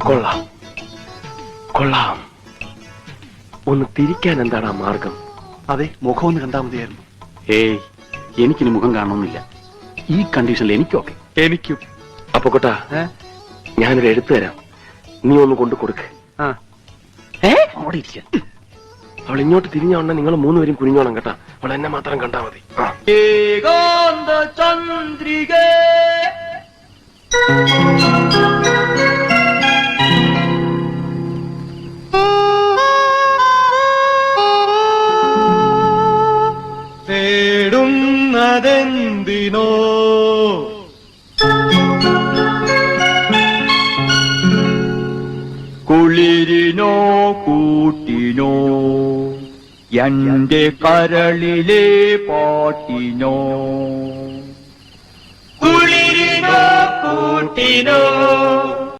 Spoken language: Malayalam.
കൊള്ളാം കൊള്ളാം. ഒന്ന് തിരിക്കാൻ എന്താണ് ആ മാർഗം? അതെ, മുഖം ഒന്ന് കണ്ടാൽ മതിയായിരുന്നു. ഏയ്, എനിക്കിനി മുഖം കാണണമെന്നില്ല. ഈ കണ്ടീഷനിൽ എനിക്കൊക്കെ. എനിക്കും. അപ്പൊ കൊട്ടാ, ഞാനൊരു എഴുത്ത് തരാം, നീ ഒന്ന് കൊണ്ടു കൊടുക്ക്. അവിടെ ഇരിക്ക. അവൾ ഇങ്ങോട്ട് തിരിഞ്ഞ ഉടനെ നിങ്ങൾ മൂന്നുപേരും കുനിഞ്ഞോണം കേട്ടാ. അവൾ എന്നെ മാത്രം കണ്ടാ മതി. ചന്ദ്രിക തേടുന്നതെന്തിനോ കുളിരിനോ കൂട്ടിനോ എന്റെ കരളിലെ പാട്ടിനോ കുളിരിനോ കൂട്ടിനോ